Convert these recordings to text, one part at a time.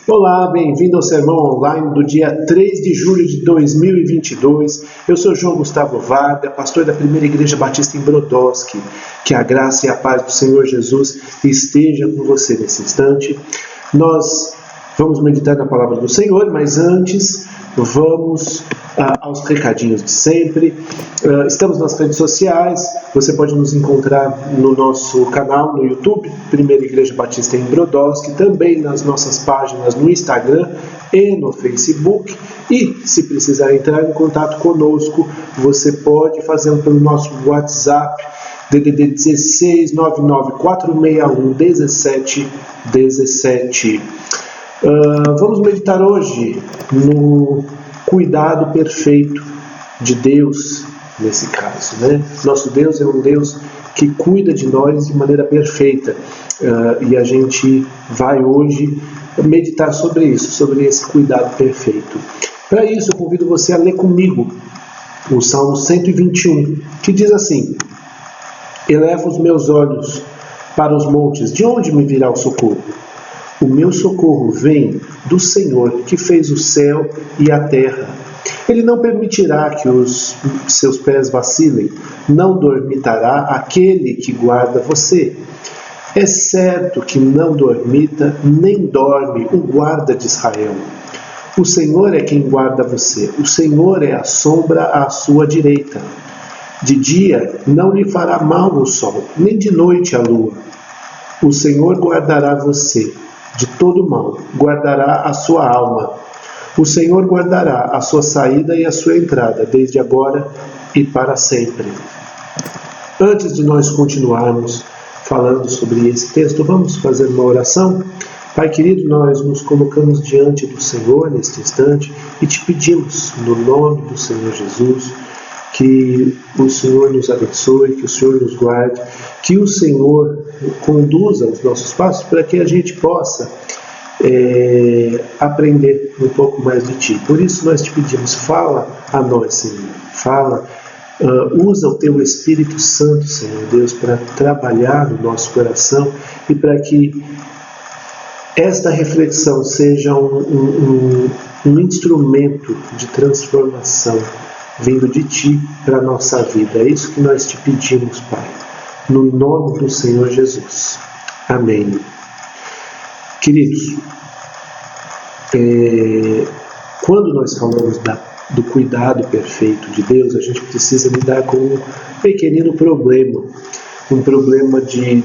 Olá, bem-vindo ao Sermão Online do dia 3 de julho de 2022. Eu sou João Gustavo Varga, pastor da Primeira Igreja Batista em Brodowski. Que a graça e a paz do Senhor Jesus esteja com você nesse instante. Nós vamos meditar na palavra do Senhor, mas antes vamos aos recadinhos de sempre. Estamos nas redes sociais, você pode nos encontrar no nosso canal no YouTube, Primeira Igreja Batista em Brodowski, também nas nossas páginas no Instagram e no Facebook. E se precisar entrar em contato conosco, você pode fazê-lo pelo nosso WhatsApp, DDD 16 99461 1717. Vamos meditar hoje no cuidado perfeito de Deus, nesse caso, né? Nosso Deus é um Deus que cuida de nós de maneira perfeita, e a gente vai hoje meditar sobre isso, sobre esse cuidado perfeito. Para isso, eu convido você a ler comigo o Salmo 121, que diz assim: Eleva os meus olhos para os montes, de onde me virá o socorro? O meu socorro vem do Senhor, que fez o céu e a terra. Ele não permitirá que os seus pés vacilem, não dormitará aquele que guarda você. É certo que não dormita, nem dorme o guarda de Israel. O Senhor é quem guarda você, o Senhor é a sombra à sua direita. De dia não lhe fará mal o sol, nem de noite a lua. O Senhor guardará você de todo mal, guardará a sua alma. O Senhor guardará a sua saída e a sua entrada, desde agora e para sempre. Antes de nós continuarmos falando sobre esse texto, vamos fazer uma oração. Pai querido, nós nos colocamos diante do Senhor neste instante e te pedimos, no nome do Senhor Jesus, que o Senhor nos abençoe, que o Senhor nos guarde, que o Senhor conduza os nossos passos para que a gente possa aprender um pouco mais de Ti. Por isso nós te pedimos, fala a nós, Senhor, fala, usa o Teu Espírito Santo, Senhor Deus, para trabalhar no nosso coração e para que esta reflexão seja um instrumento de transformação vindo de Ti para a nossa vida. É isso que nós te pedimos, Pai, no nome do Senhor Jesus. Amém. Queridos, quando nós falamos do cuidado perfeito de Deus, a gente precisa lidar com um pequenino problema, um problema de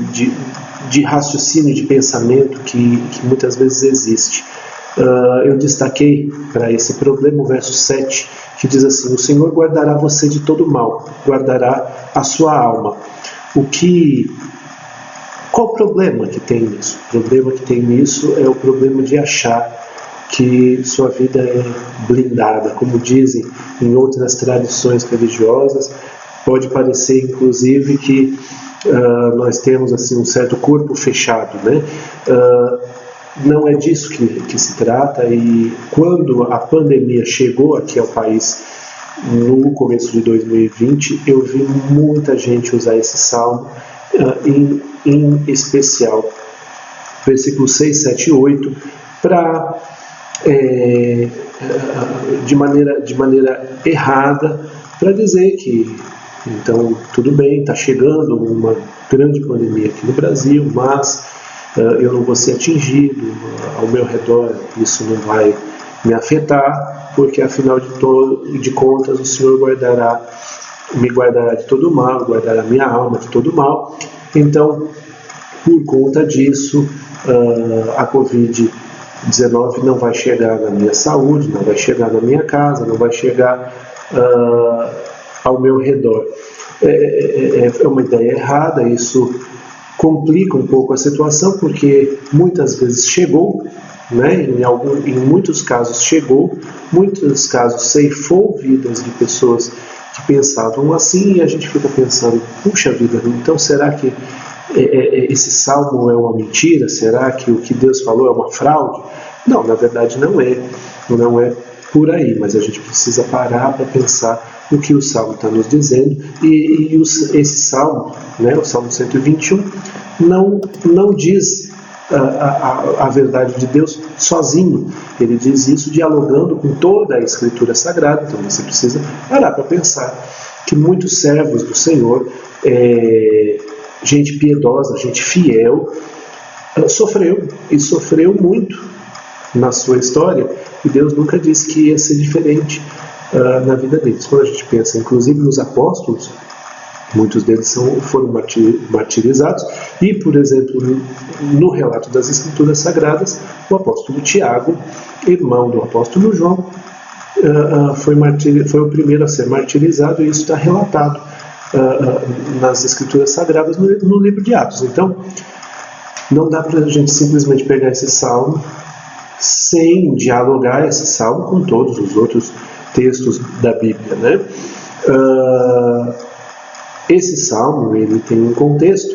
raciocínio, de pensamento que muitas vezes existe. Eu destaquei para esse problema o verso 7, que diz assim: o Senhor guardará você de todo mal, guardará a sua alma. Qual o problema que tem nisso? O problema que tem nisso é o problema de achar que sua vida é blindada. Como dizem em outras tradições religiosas, pode parecer inclusive que nós temos assim um certo corpo fechado, né? Não é disso que se trata, e quando a pandemia chegou aqui ao país no começo de 2020, eu vi muita gente usar esse salmo, em especial versículos 6, 7 e 8, para de maneira errada, para dizer que então tudo bem, está chegando uma grande pandemia aqui no Brasil, mas eu não vou ser atingido, ao meu redor isso não vai me afetar, porque afinal de contas o Senhor me guardará de todo mal, guardará minha alma de todo mal. Então, por conta disso, a Covid-19 não vai chegar na minha saúde, não vai chegar na minha casa, não vai chegar ao meu redor. É uma ideia errada, isso complica um pouco a situação, porque muitas vezes chegou, né? Em muitos casos chegou, muitos casos ceifou vidas de pessoas que pensavam assim, e a gente fica pensando, puxa vida, então será que esse salmo é uma mentira? Será que o que Deus falou é uma fraude? Não, na verdade não é por aí, mas a gente precisa parar para pensar o que o Salmo está nos dizendo, e esse Salmo, né, o Salmo 121, não diz a verdade de Deus sozinho. Ele diz isso dialogando com toda a Escritura Sagrada. Então você precisa parar para pensar que muitos servos do Senhor, gente piedosa, gente fiel, sofreu muito na sua história, e Deus nunca disse que ia ser diferente na vida deles. Quando a gente pensa, inclusive, nos apóstolos, muitos deles foram martirizados, e, por exemplo, no relato das Escrituras Sagradas, o apóstolo Tiago, irmão do apóstolo João, foi o primeiro a ser martirizado, e isso está relatado nas Escrituras Sagradas no livro de Atos. Então, não dá para a gente simplesmente pegar esse salmo sem dialogar esse salmo com todos os outros textos da Bíblia, né? Esse salmo, ele tem um contexto,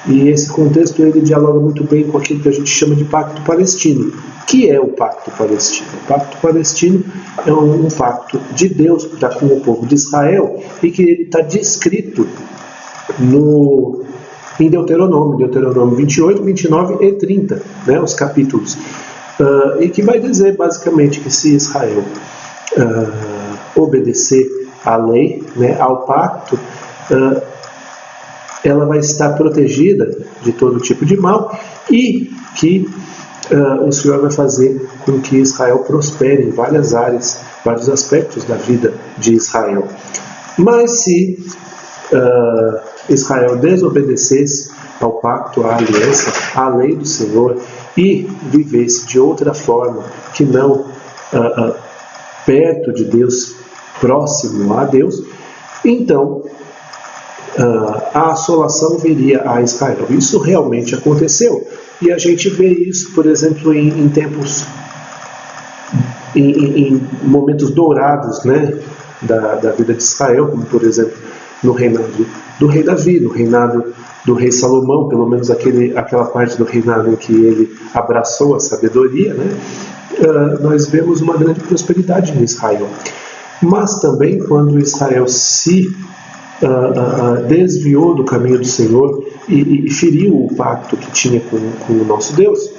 e esse contexto ele dialoga muito bem com aquilo que a gente chama de Pacto Palestino. O que é o Pacto Palestino? O Pacto Palestino é um pacto de Deus para com o povo de Israel, e que ele está descrito em Deuteronômio 28, 29 e 30, né, os capítulos, e que vai dizer basicamente que se Israel obedecer à lei, né, ao pacto, ela vai estar protegida de todo tipo de mal, e que o Senhor vai fazer com que Israel prospere em várias áreas, vários aspectos da vida de Israel. Mas se Israel desobedecesse ao pacto, à aliança, à lei do Senhor, e vivesse de outra forma, que não perto de Deus, próximo a Deus, então a assolação viria a Israel. Isso realmente aconteceu, e a gente vê isso, por exemplo, em tempos, em momentos dourados, né, da vida de Israel, como por exemplo no reinado do rei Davi, no reinado do rei Salomão, pelo menos aquela parte do reinado em que ele abraçou a sabedoria, né, nós vemos uma grande prosperidade em Israel. Mas também quando Israel se desviou do caminho do Senhor e feriu o pacto que tinha com o nosso Deus,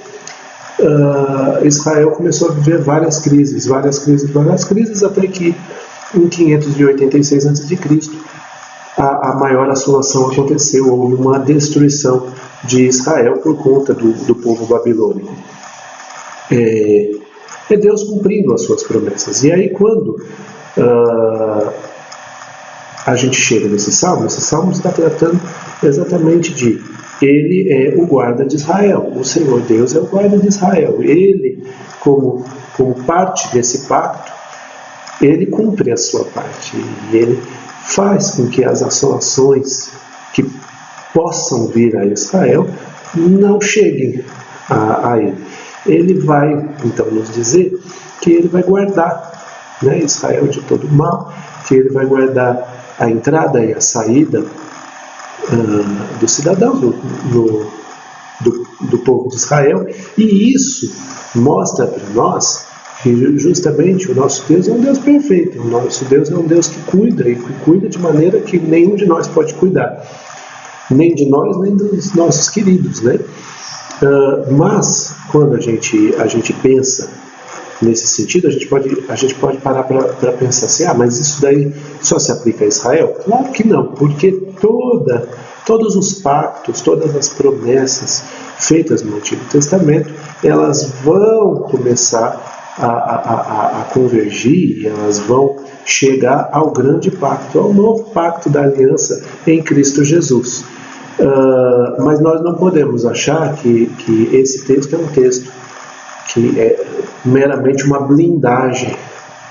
Israel começou a viver várias crises, até que em 586 a.C., a maior assolação aconteceu, houve uma destruição de Israel por conta do povo babilônico. É Deus cumprindo as suas promessas. E aí quando a gente chega esse salmo está tratando exatamente de ele é o guarda de Israel, o Senhor Deus é o guarda de Israel. Ele, como parte desse pacto, ele cumpre a sua parte, e ele faz com que as assolações que possam vir a Israel não cheguem a ele. Ele vai, então, nos dizer que ele vai guardar, né, Israel de todo mal, que ele vai guardar a entrada e a saída dos cidadãos do povo de Israel, e isso mostra para nós que justamente o nosso Deus é um Deus perfeito, o nosso Deus é um Deus que cuida, e que cuida de maneira que nenhum de nós pode cuidar, nem de nós, nem dos nossos queridos, né? Mas quando a gente pensa nesse sentido, a gente pode parar para pensar assim, mas isso daí só se aplica a Israel? Claro que não, porque todos os pactos, todas as promessas feitas no Antigo Testamento, elas vão começar a convergir, elas vão chegar ao grande pacto, ao novo pacto da aliança em Cristo Jesus. Mas nós não podemos achar que esse texto é um texto que é meramente uma blindagem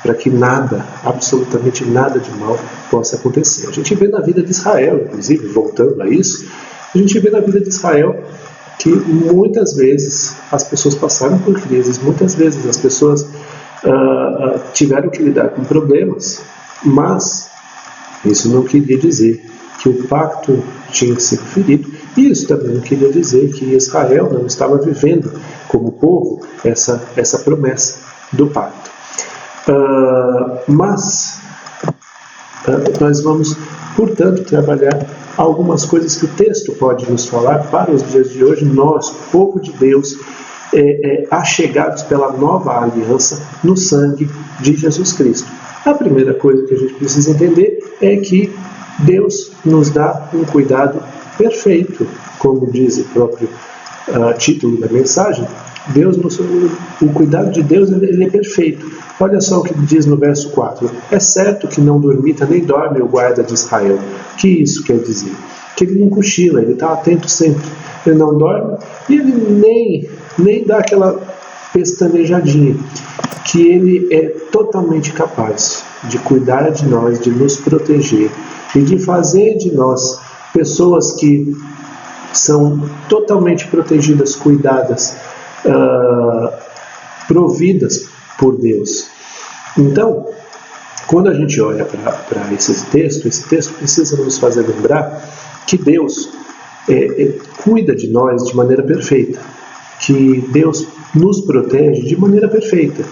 para que nada, absolutamente nada de mal possa acontecer. A gente vê na vida de Israel, inclusive, voltando a isso, a gente vê na vida de Israel que muitas vezes as pessoas passaram por crises, muitas vezes as pessoas tiveram que lidar com problemas, mas isso não queria dizer que o pacto tinha sido ferido, e isso também não queria dizer que Israel não estava vivendo como povo essa promessa do pacto. Mas nós vamos, portanto, trabalhar algumas coisas que o texto pode nos falar para os dias de hoje, nós, povo de Deus, achegados pela nova aliança no sangue de Jesus Cristo. A primeira coisa que a gente precisa entender é que Deus nos dá um cuidado perfeito, como diz o próprio título da mensagem. O cuidado de Deus ele é perfeito. Olha só o que diz no verso 4. É certo que não dormita nem dorme o guarda de Israel. O que isso quer dizer? Que ele não cochila, ele está atento sempre. Ele não dorme e ele nem dá aquela pestanejadinha. Que ele é totalmente capaz de cuidar de nós, de nos proteger e de fazer de nós pessoas que são totalmente protegidas, cuidadas, providas por Deus. Então, quando a gente olha para esse texto precisa nos fazer lembrar que Deus cuida de nós de maneira perfeita, que Deus nos protege de maneira perfeita,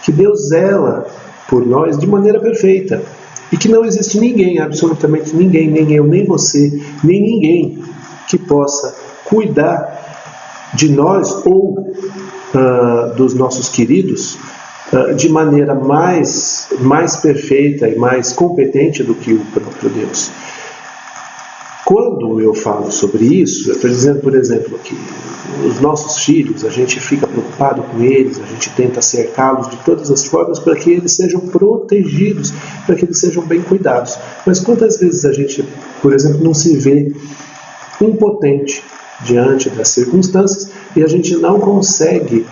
que Deus zela por nós de maneira perfeita e que não existe ninguém, absolutamente ninguém, nem eu, nem você, nem ninguém que possa cuidar de nós ou dos nossos queridos de maneira mais perfeita e mais competente do que o próprio Deus. Quando eu falo sobre isso, eu estou dizendo, por exemplo, que os nossos filhos, a gente fica preocupado com eles, a gente tenta cercá-los de todas as formas para que eles sejam protegidos, para que eles sejam bem cuidados. Mas quantas vezes a gente, por exemplo, não se vê impotente diante das circunstâncias e a gente não consegue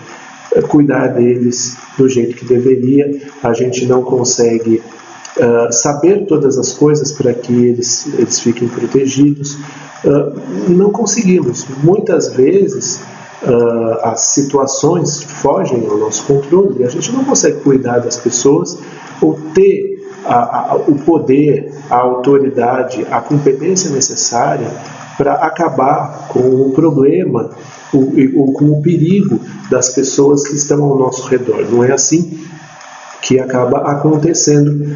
cuidar deles do jeito que deveria, a gente não consegue saber todas as coisas para que eles fiquem protegidos. Não conseguimos. Muitas vezes as situações fogem ao nosso controle e a gente não consegue cuidar das pessoas ou ter o poder, a autoridade, a competência necessária para acabar com o problema ou com o perigo das pessoas que estão ao nosso redor. Não é assim que acaba acontecendo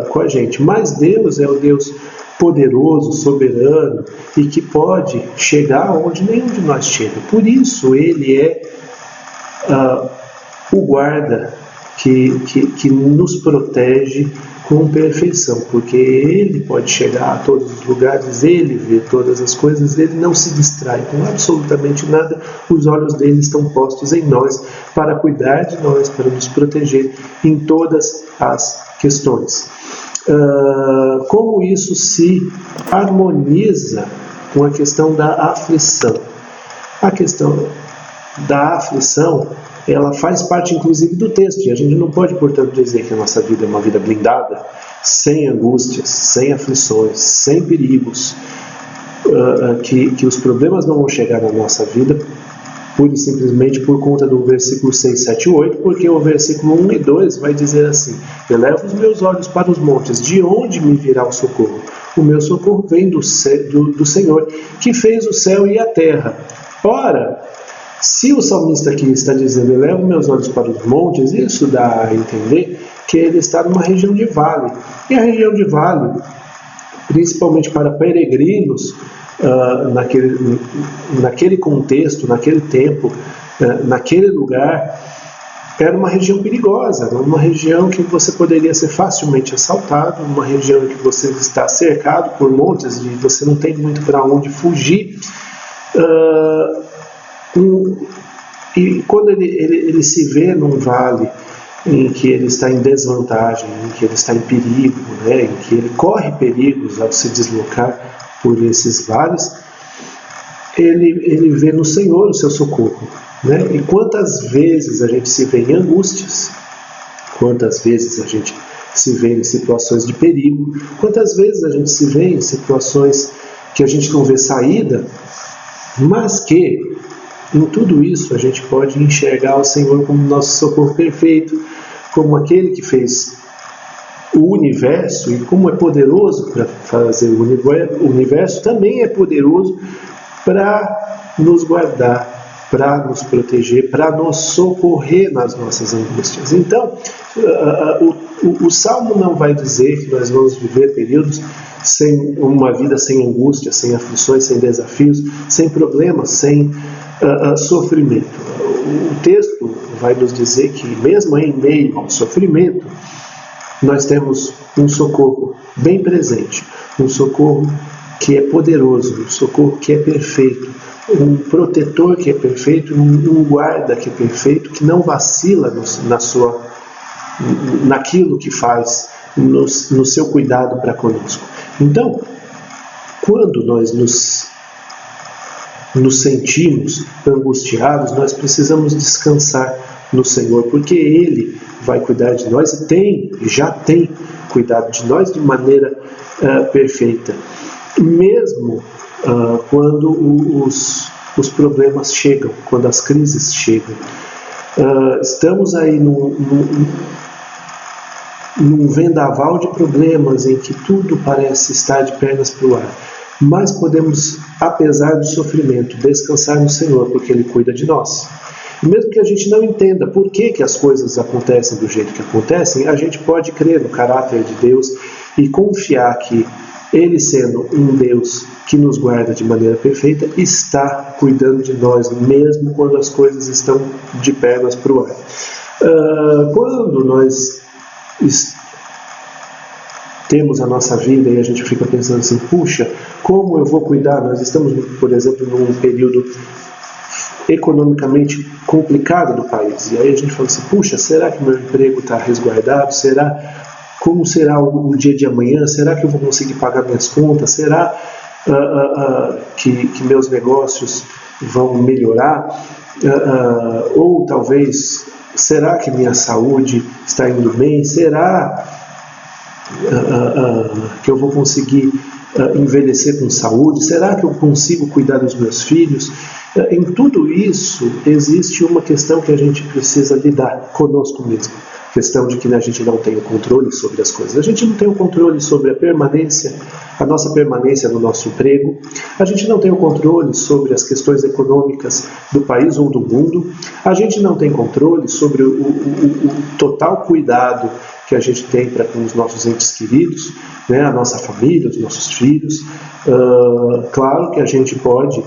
com a gente. Mas Deus é o Deus poderoso, soberano e que pode chegar onde nenhum de nós chega. Por isso Ele é o guarda que nos protege com perfeição, porque Ele pode chegar a todos os lugares, Ele vê todas as coisas, Ele não se distrai com absolutamente nada, os olhos dele estão postos em nós, para cuidar de nós, para nos proteger em todas as questões. Como isso se harmoniza com a questão da aflição? A questão da aflição, ela faz parte inclusive do texto, e a gente não pode, portanto, dizer que a nossa vida é uma vida blindada, sem angústias, sem aflições, sem perigos, que os problemas não vão chegar na nossa vida pura e simplesmente por conta do versículo 6, 7 e 8, porque o versículo 1 e 2 vai dizer assim: elevo os meus olhos para os montes, de onde me virá o socorro? O meu socorro vem do Senhor, que fez o céu e a terra. Ora, se o salmista aqui está dizendo, elevo meus olhos para os montes, isso dá a entender que ele está numa região de vale. E a região de vale, principalmente para peregrinos, naquele contexto, naquele tempo, naquele lugar, era uma região perigosa, uma região que você poderia ser facilmente assaltado, uma região em que você está cercado por montes e você não tem muito para onde fugir. E quando ele se vê num vale em que ele está em desvantagem, em que ele está em perigo, né, em que ele corre perigos ao se deslocar por esses vales, ele vê no Senhor o seu socorro, né? E quantas vezes a gente se vê em angústias, quantas vezes a gente se vê em situações de perigo, quantas vezes a gente se vê em situações que a gente não vê saída, mas que em tudo isso a gente pode enxergar o Senhor como nosso socorro perfeito, como aquele que fez o universo, e como é poderoso para fazer o universo, também é poderoso para nos guardar, para nos proteger, para nos socorrer nas nossas angústias. Então, o Salmo não vai dizer que nós vamos viver períodos sem uma vida sem angústia, sem aflições, sem desafios, sem problemas, sem sofrimento. O texto vai nos dizer que mesmo em meio ao sofrimento, nós temos um socorro bem presente, um socorro que é poderoso, um socorro que é perfeito, um protetor que é perfeito, um guarda que é perfeito, que não vacila naquilo que faz, no seu cuidado para conosco. Então, quando nós nos sentimos angustiados, nós precisamos descansar no Senhor, porque Ele vai cuidar de nós e já tem cuidado de nós de maneira perfeita. Mesmo quando os problemas chegam, quando as crises chegam. Estamos aí num vendaval de problemas em que tudo parece estar de pernas para o ar. Mas podemos, apesar do sofrimento, descansar no Senhor, porque Ele cuida de nós. E mesmo que a gente não entenda por que as coisas acontecem do jeito que acontecem, a gente pode crer no caráter de Deus e confiar que Ele, sendo um Deus que nos guarda de maneira perfeita, está cuidando de nós, mesmo quando as coisas estão de pernas para o ar. Quando nós temos a nossa vida e a gente fica pensando assim, puxa, como eu vou cuidar? Nós estamos, por exemplo, num período economicamente complicado do país. E aí a gente fala assim, puxa, será que meu emprego está resguardado? Como será o dia de amanhã? Será que eu vou conseguir pagar minhas contas? Será que meus negócios vão melhorar? Ou talvez, será que minha saúde está indo bem? Será que eu vou conseguir envelhecer com saúde? Será que eu consigo cuidar dos meus filhos? Em tudo isso existe uma questão que a gente precisa lidar conosco mesmo. A questão de que a gente não tem o controle sobre as coisas. A gente não tem o controle sobre a nossa permanência no nosso emprego. A gente não tem o controle sobre as questões econômicas do país ou do mundo. A gente não tem controle sobre o total cuidado que a gente tem para com os nossos entes queridos, né, a nossa família, os nossos filhos. Claro que a gente pode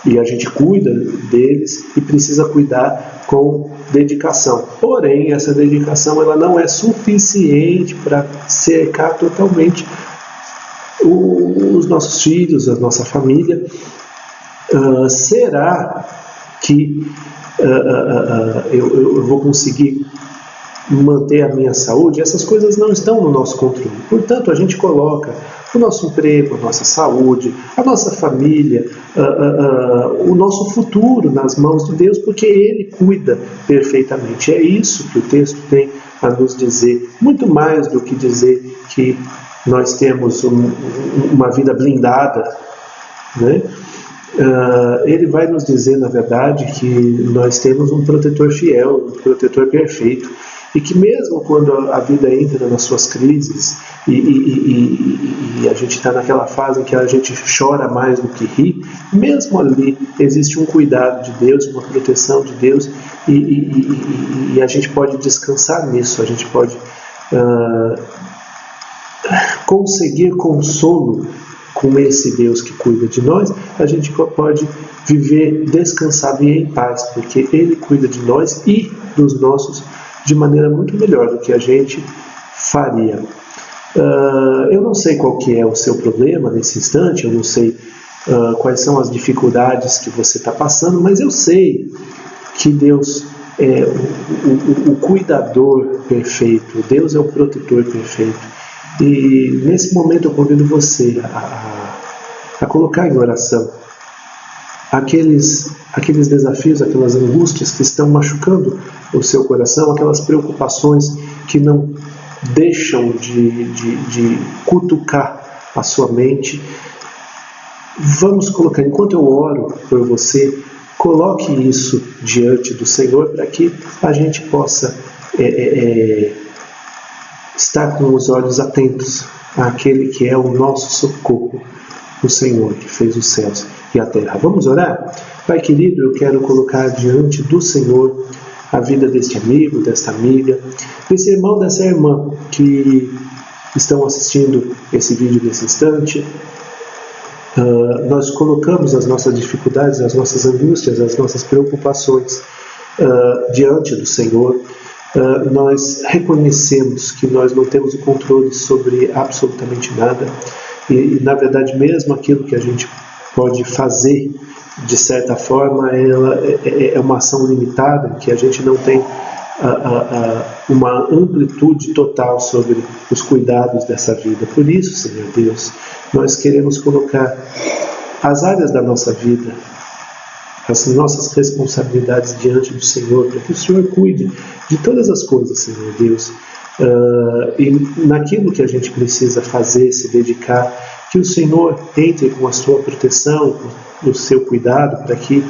e a gente cuida deles e precisa cuidar com dedicação. Porém, essa dedicação ela não é suficiente para cercar totalmente os nossos filhos, a nossa família. Será que eu vou conseguir manter a minha saúde? Essas coisas não estão no nosso controle. Portanto, a gente coloca o nosso emprego, a nossa saúde, a nossa família, o nosso futuro nas mãos de Deus, porque Ele cuida perfeitamente. É isso que o texto tem a nos dizer, muito mais do que dizer que nós temos uma vida blindada, né? Ele vai nos dizer, na verdade, que nós temos um protetor fiel, um protetor perfeito, e que mesmo quando a vida entra nas suas crises e a gente está naquela fase em que a gente chora mais do que ri, mesmo ali existe um cuidado de Deus, uma proteção de Deus, e a gente pode descansar nisso, a gente pode conseguir consolo com esse Deus que cuida de nós. A gente pode viver descansado e em paz, porque Ele cuida de nós e dos nossos de maneira muito melhor do que a gente faria. Eu não sei qual que é o seu problema nesse instante, eu não sei quais são as dificuldades que você está passando, mas eu sei que Deus é o cuidador perfeito, Deus é o protetor perfeito. E nesse momento eu convido você a colocar em oração aqueles desafios, aquelas angústias que estão machucando o seu coração, aquelas preocupações que não deixam de cutucar a sua mente. Vamos colocar, enquanto eu oro por você, coloque isso diante do Senhor para que a gente possa estar com os olhos atentos àquele que é o nosso socorro, o Senhor que fez os céus e a terra. Vamos orar? Pai querido, eu quero colocar diante do Senhor a vida deste amigo, desta amiga, desse irmão, dessa irmã que estão assistindo esse vídeo nesse instante. Nós colocamos as nossas dificuldades, as nossas angústias, as nossas preocupações diante do Senhor. Nós reconhecemos que nós não temos o controle sobre absolutamente nada e na verdade, mesmo aquilo que a gente pode fazer, de certa forma, ela é uma ação limitada, que a gente não tem uma amplitude total sobre os cuidados dessa vida. Por isso, Senhor Deus, nós queremos colocar as áreas da nossa vida, as nossas responsabilidades diante do Senhor, para que o Senhor cuide de todas as coisas, Senhor Deus, e naquilo que a gente precisa fazer, se dedicar, que o Senhor entre com a sua proteção, com o seu cuidado, para que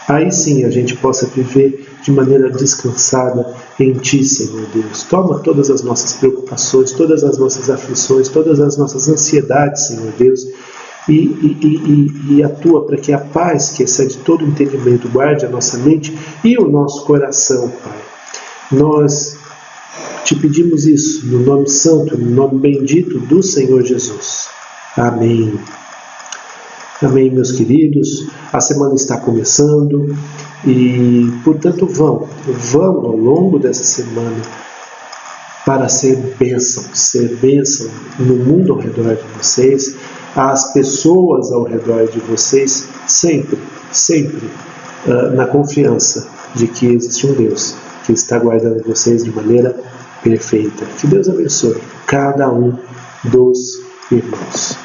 aí sim a gente possa viver de maneira descansada em Ti, Senhor Deus. Toma todas as nossas preocupações, todas as nossas aflições, todas as nossas ansiedades, Senhor Deus, e atua para que a paz que excede todo entendimento guarde a nossa mente e o nosso coração, Pai. Nós Te pedimos isso no nome santo, no nome bendito do Senhor Jesus. Amém. Amém, meus queridos. A semana está começando e, portanto, vão ao longo dessa semana para ser bênção no mundo ao redor de vocês, às pessoas ao redor de vocês, sempre na confiança de que existe um Deus que está guardando vocês de maneira perfeita. Que Deus abençoe cada um dos irmãos.